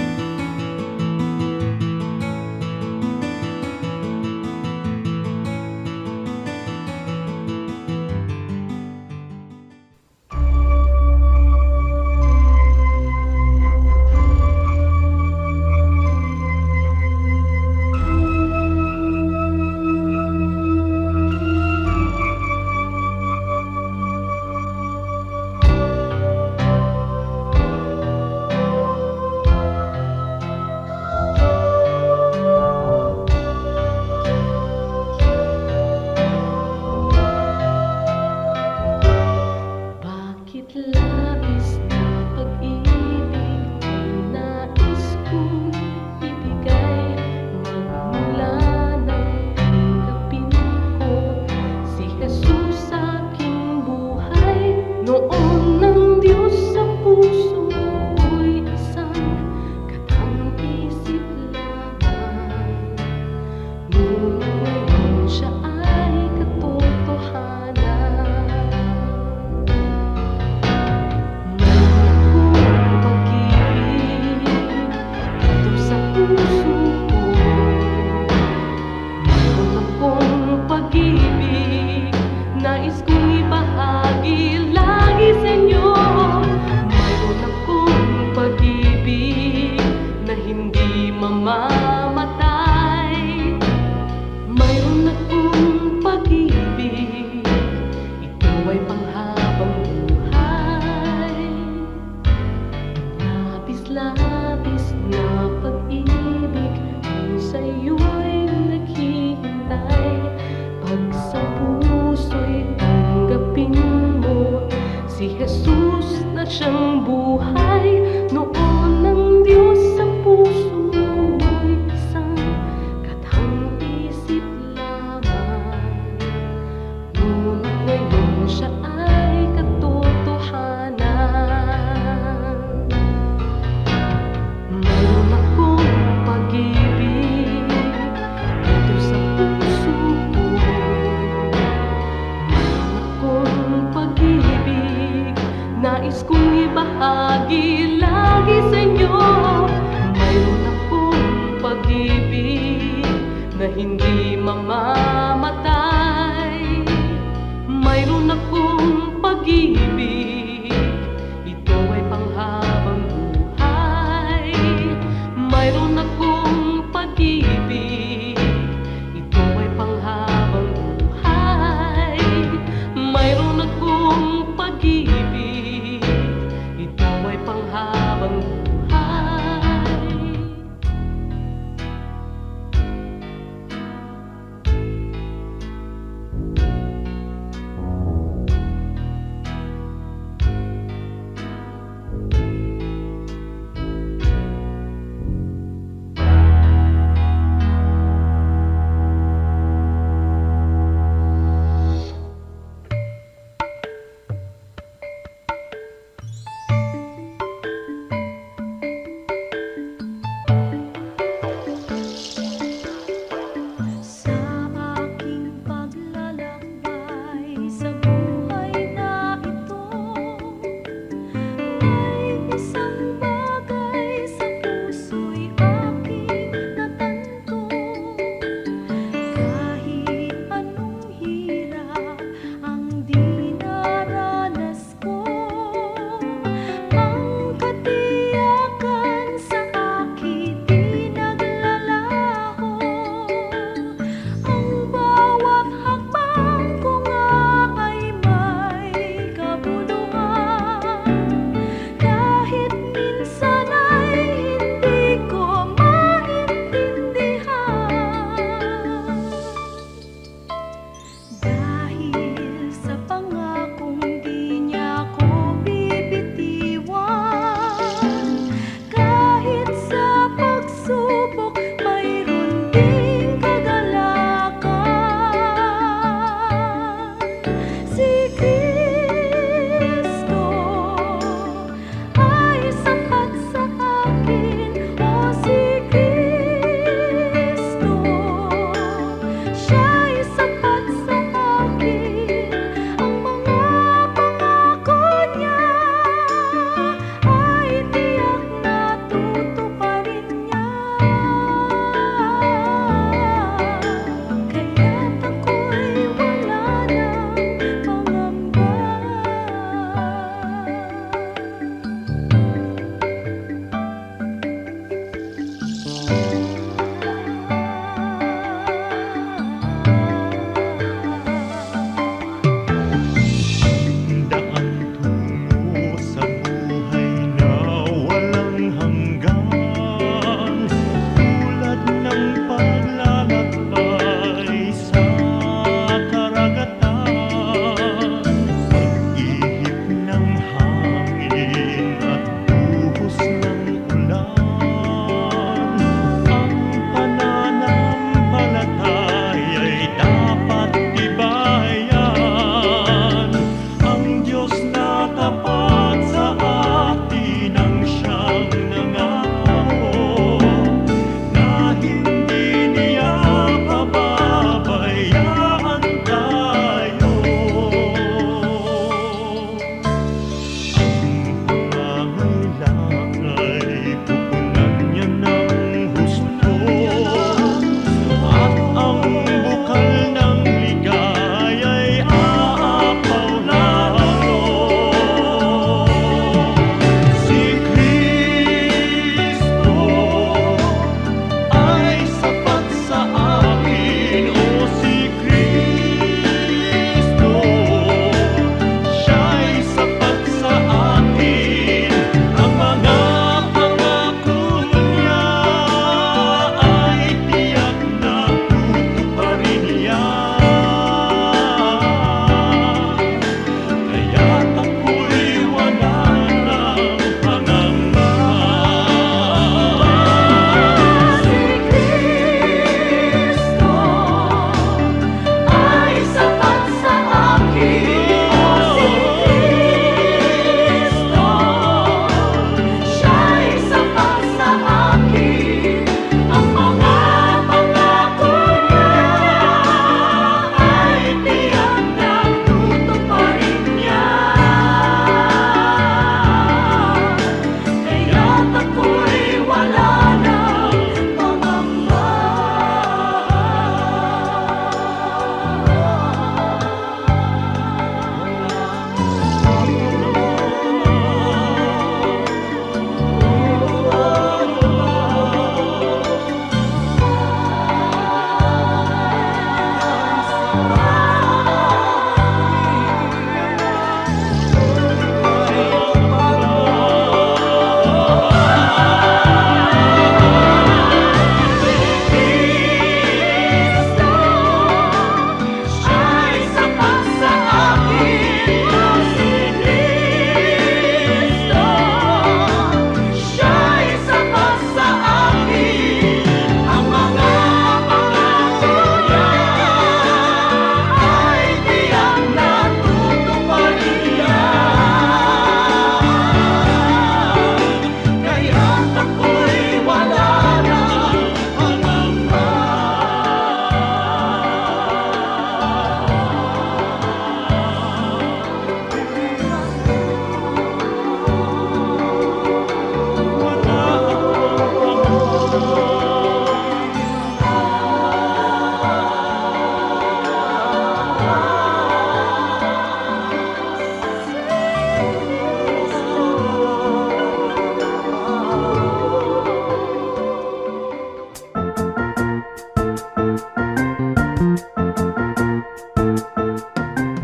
Bakit labis na pag-ibig ang nais kong ibigay? Magmula nang tanggapin ko si Jesus sa aking buhay. Noon ng Diyos sa puso ko'y isang katang-isip lamang. Ngunit ngayon siya ay katotohanan. Nais kong ibahagi lagi sa inyo. Mayroon akong pag-ibig na hindi mamamatay. Mayroon akong pag-ibig, ito ay panghabang buhay. Labis-labis na pag-ibig ang sa'yo'y naghihintay. Pag sa puso'y tanggapin mo si Jesus na siyang buhay. Noon ng Diyos sa puso'y isang katang-isip lamang. Ngunit ngayon siya ay katotohanan. Mayroon akong pag-ibig dito sa puso ko. Mayroon akong pag-ibig, nais kong ibahagi lagi sa inyo. Mayroon akong pag-ibig na hindi mamamatay. Mayroon akong pag-ibig, ito ay panghabang buhay. Mayroon akong pag-ibig, ito ay panghabang buhay. Mayroon akong pag-ibig, ito ay panghabang buhay.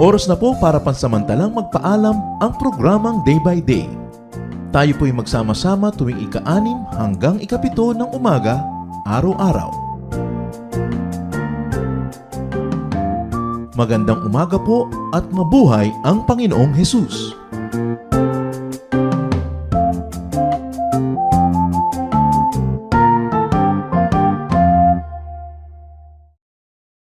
Oras na po para pansamantalang magpaalam ang programang Day by Day. Tayo po'y magsama-sama tuwing ika-6 hanggang ika-7 ng umaga, araw-araw. Magandang umaga po at mabuhay ang Panginoong Hesus!